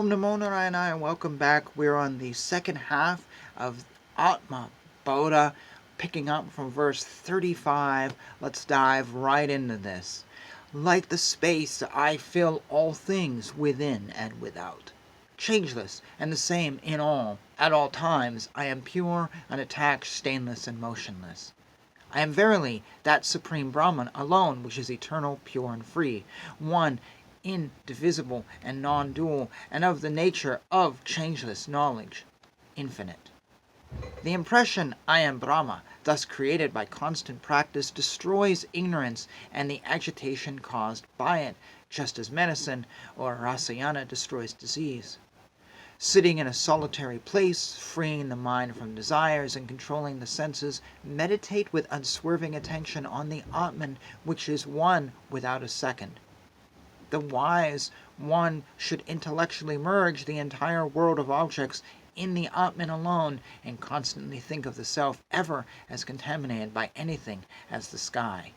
Om Namo Narayana and welcome back. We're on the second half of Atma Bodha, picking up from verse 35. Let's dive right into this. Like the space, I fill all things within and without. Changeless and the same in all. At all times, I am pure, unattached, stainless, and motionless. I am verily that Supreme Brahman alone which is eternal, pure, and free, one, indivisible, and non-dual, and of the nature of changeless knowledge, infinite. The impression I am Brahma, thus created by constant practice, destroys ignorance and the agitation caused by it, just as medicine or rasayana destroys disease. Sitting in a solitary place, freeing the mind from desires and controlling the senses, meditate with unswerving attention on the Atman, which is one without a second. The wise one should intellectually merge the entire world of objects in the Atman alone, and constantly think of the self ever as contaminated by anything as the sky.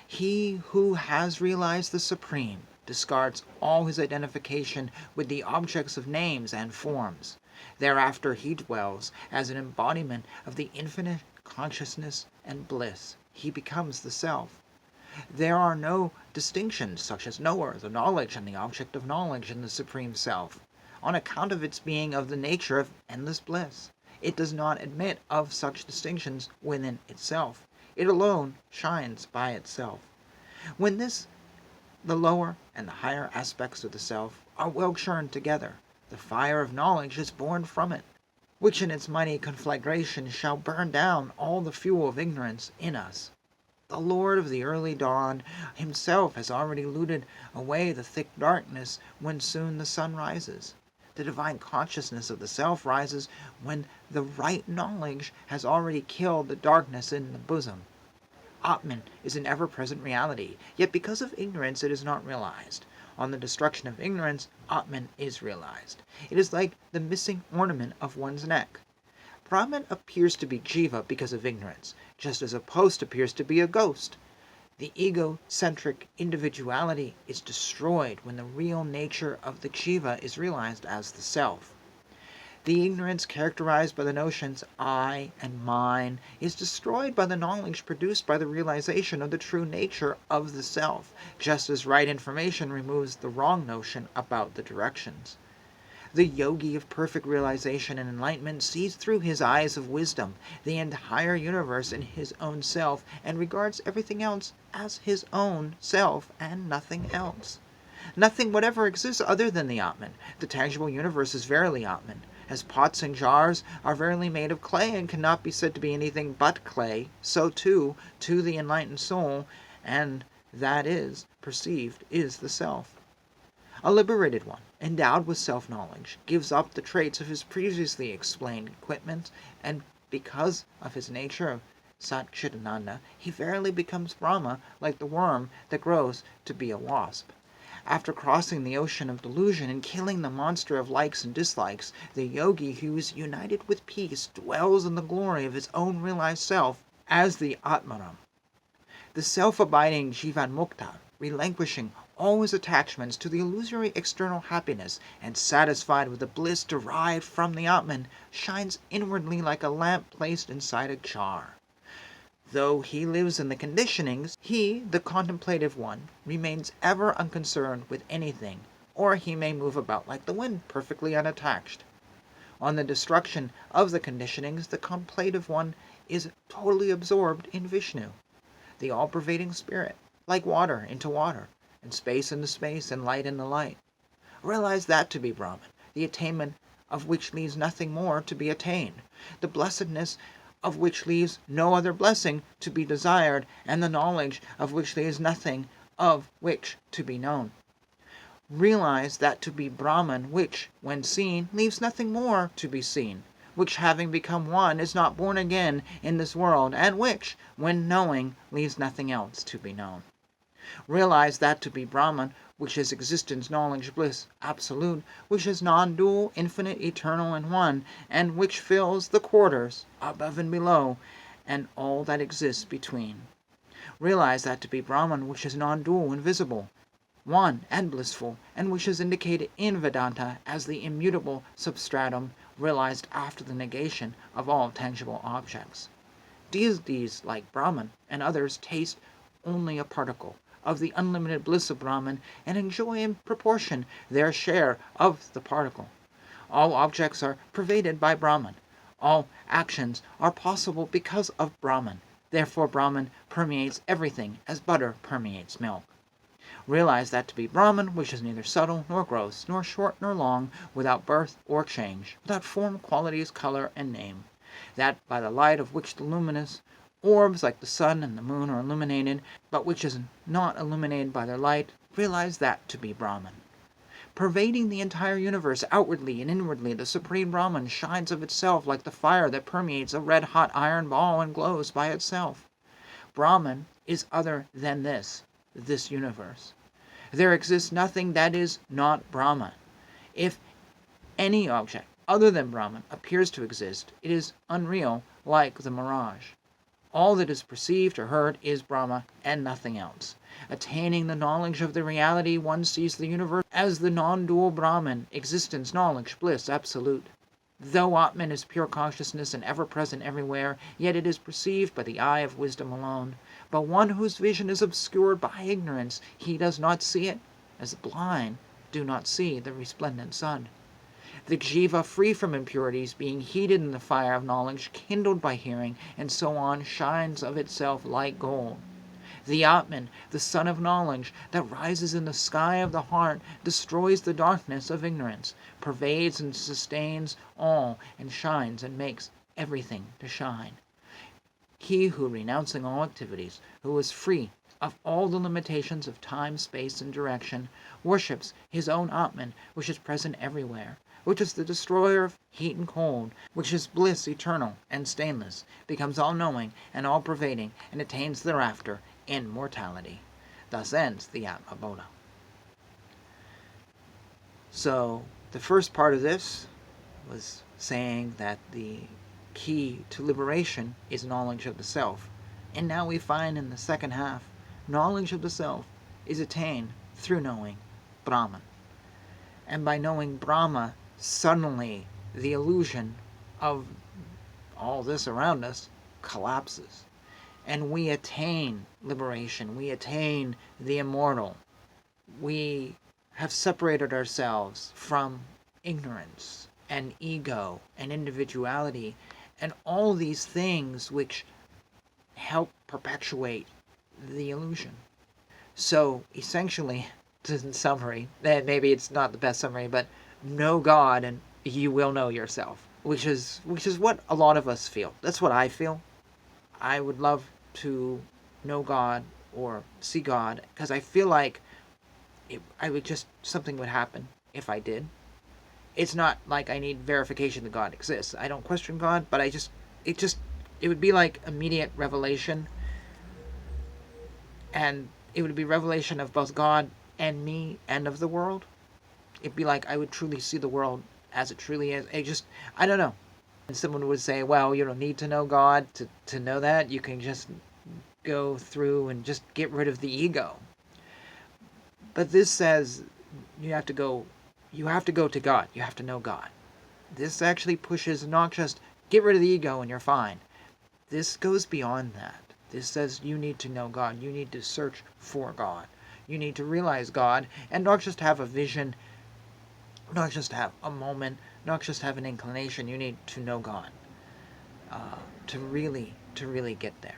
He who has realized the Supreme discards all his identification with the objects of names and forms. Thereafter he dwells as an embodiment of the infinite consciousness and bliss. He becomes the self. There are no distinctions such as knower, the knowledge, and the object of knowledge in the Supreme Self, on account of its being of the nature of endless bliss. It does not admit of such distinctions within itself. It alone shines by itself. When the lower and the higher aspects of the self are well churned together, the fire of knowledge is born from it, which in its mighty conflagration shall burn down all the fuel of ignorance in us. The Lord of the early dawn himself has already looted away the thick darkness when soon the sun rises. The divine consciousness of the self rises when the right knowledge has already killed the darkness in the bosom. Atman is an ever-present reality, yet because of ignorance it is not realized. On the destruction of ignorance, Atman is realized. It is like the missing ornament of one's neck. Brahman appears to be Jiva because of ignorance, just as a post appears to be a ghost. The egocentric individuality is destroyed when the real nature of the Jiva is realized as the self. The ignorance characterized by the notions I and mine is destroyed by the knowledge produced by the realization of the true nature of the self, just as right information removes the wrong notion about the directions. The yogi of perfect realization and enlightenment sees through his eyes of wisdom the entire universe in his own self and regards everything else as his own self and nothing else. Nothing whatever exists other than the Atman. The tangible universe is verily Atman. As pots and jars are verily made of clay and cannot be said to be anything but clay, so too, to the enlightened soul, and that is perceived is the self. A liberated one, endowed with self-knowledge, gives up the traits of his previously explained equipment, and because of his nature of Satchitananda, he verily becomes Brahma, like the worm that grows to be a wasp. After crossing the ocean of delusion and killing the monster of likes and dislikes, the yogi who is united with peace dwells in the glory of his own realized self as the Atmaram. The self-abiding Jivanmukta, relinquishing all his attachments to the illusory external happiness and satisfied with the bliss derived from the Atman, shines inwardly like a lamp placed inside a jar. Though he lives in the conditionings, he, the contemplative one, remains ever unconcerned with anything, or he may move about like the wind, perfectly unattached. On the destruction of the conditionings, the contemplative one is totally absorbed in Vishnu, the all-pervading spirit, like water into water, and space into space, and light into light. Realize that to be Brahman, the attainment of which leaves nothing more to be attained, the blessedness of which leaves no other blessing to be desired, and the knowledge of which leaves nothing of which to be known. Realize that to be Brahman which, when seen, leaves nothing more to be seen, which having become one is not born again in this world, and which, when knowing, leaves nothing else to be known. Realize that to be Brahman, which is existence, knowledge, bliss, absolute, which is non-dual, infinite, eternal, and one, and which fills the quarters, above and below, and all that exists between. Realize that to be Brahman, which is non-dual, invisible, one and blissful, and which is indicated in Vedanta as the immutable substratum realized after the negation of all tangible objects. Deities like Brahman and others taste only a particle of the unlimited bliss of Brahman and enjoy in proportion their share of the particle. All objects are pervaded by Brahman. All actions are possible because of Brahman. Therefore Brahman permeates everything as butter permeates milk. Realize that to be Brahman, which is neither subtle nor gross, nor short nor long, without birth or change, without form, qualities, color, and name. That by the light of which the luminous orbs like the sun and the moon are illuminated, but which is not illuminated by their light, realize that to be Brahman. Pervading the entire universe outwardly and inwardly, the Supreme Brahman shines of itself like the fire that permeates a red-hot iron ball and glows by itself. Brahman is other than this universe. There exists nothing that is not Brahman. If any object other than Brahman appears to exist, it is unreal, like the mirage. All that is perceived or heard is Brahma and nothing else. Attaining the knowledge of the reality, one sees the universe as the non-dual Brahman, existence, knowledge, bliss, absolute. Though Atman is pure consciousness and ever-present everywhere, yet it is perceived by the eye of wisdom alone. But one whose vision is obscured by ignorance, he does not see it, as the blind do not see the resplendent sun. The Jiva, free from impurities, being heated in the fire of knowledge, kindled by hearing, and so on, shines of itself like gold. The Atman, the sun of knowledge, that rises in the sky of the heart, destroys the darkness of ignorance, pervades and sustains all, and shines and makes everything to shine. He who, renouncing all activities, who is free of all the limitations of time, space, and direction, worships his own Atman, which is present everywhere, which is the destroyer of heat and cold, which is bliss eternal and stainless, becomes all-knowing and all-pervading, and attains thereafter immortality. Thus ends the Atma Bodha. So, the first part of this was saying that the key to liberation is knowledge of the self. And now we find in the second half, knowledge of the self is attained through knowing Brahman. And by knowing Brahma, suddenly the illusion of all this around us collapses. And we attain liberation. We attain the immortal. We have separated ourselves from ignorance and ego and individuality and all these things which help perpetuate the illusion. So essentially, in summary, and maybe it's not the best summary, but know God and you will know yourself, which is what a lot of us feel. That's what I feel. I would love to know God or see God because I feel like something would happen if I did. It's not like I need verification that God exists. I don't question God, but it would be like immediate revelation, and it would be revelation of both God and me and of the world. It'd be like I would truly see the world as it truly is. I don't know. And someone would say, well, you don't need to know God to know that. You can just go through and just get rid of the ego. But this says you have to go to God. You have to know God. This actually pushes not just get rid of the ego and you're fine. This goes beyond that. This says you need to know God. You need to search for God. You need to realize God and not just have a vision, not just have a moment, not just have an inclination. You need to know God to really get there.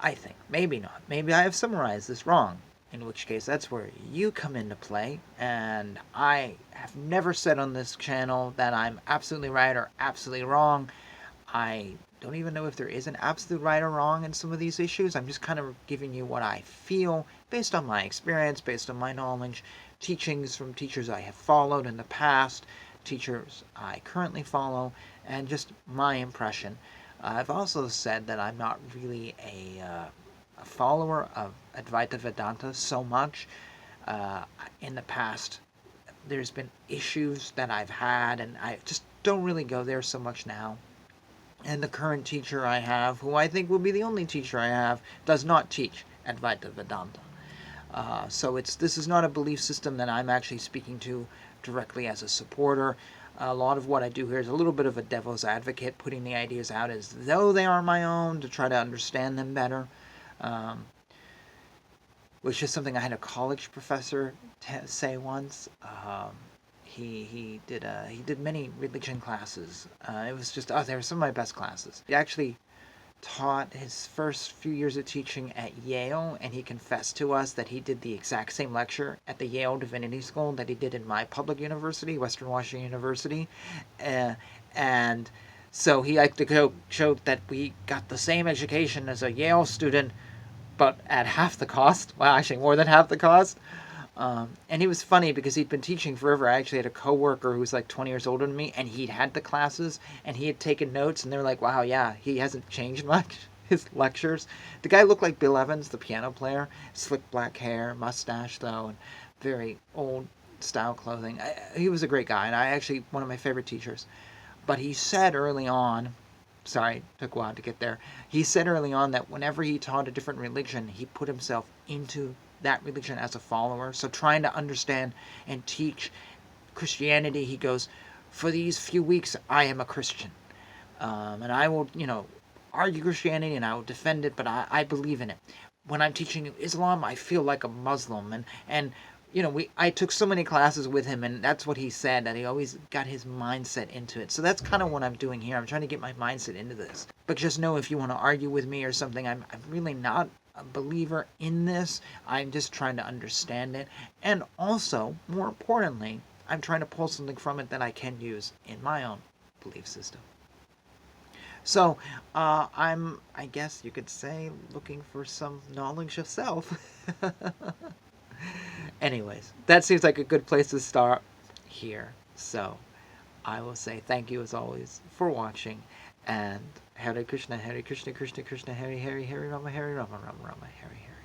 I think. Maybe not. Maybe I have summarized this wrong, in which case that's where you come into play. And I have never said on this channel that I'm absolutely right or absolutely wrong. I don't even know if there is an absolute right or wrong in some of these issues. I'm just kind of giving you what I feel based on my experience, based on my knowledge, teachings from teachers I have followed in the past, teachers I currently follow, and just my impression. I've also said that I'm not really a follower of Advaita Vedanta so much. In the past, there's been issues that I've had, and I just don't really go there so much now. And the current teacher I have, who I think will be the only teacher I have, does not teach Advaita Vedanta. So this is not a belief system that I'm actually speaking to directly as a supporter. A lot of what I do here is a little bit of a devil's advocate, putting the ideas out as though they are my own to try to understand them better. Um, which is something I had a college professor say once. He did many religion classes. It was just they were some of my best classes. He actually taught his first few years of teaching at Yale, and he confessed to us that he did the exact same lecture at the Yale Divinity School that he did in my public university, Western Washington University, and so he liked to show that we got the same education as a Yale student, but at half the cost. Well, actually more than half the cost. And he was funny because he'd been teaching forever. I actually had a coworker who was like 20 years older than me, and he'd had the classes, and he had taken notes, and they were like, wow, yeah, he hasn't changed much, his lectures. The guy looked like Bill Evans, the piano player. Slick black hair, mustache, though, and very old style clothing. He was a great guy, and one of my favorite teachers. But he said early on, sorry, took a while to get there. He said early on that whenever he taught a different religion, he put himself into that religion as a follower. So trying to understand and teach Christianity, he goes, for these few weeks, I am a Christian. And I will, argue Christianity and I will defend it, but I believe in it. When I'm teaching Islam, I feel like a Muslim. And I took so many classes with him, and that's what he said, that he always got his mindset into it. So that's kind of what I'm doing here. I'm trying to get my mindset into this. But just know, if you want to argue with me or something, I'm really not a believer in this. I'm just trying to understand it. And also, more importantly, I'm trying to pull something from it that I can use in my own belief system. So, I guess you could say, looking for some knowledge of self. Anyways, that seems like a good place to start here. So, I will say thank you as always for watching, and Hare Krishna, Krishna Krishna, Hare Hare, Hare Rama, Rama Rama, Hare Hare.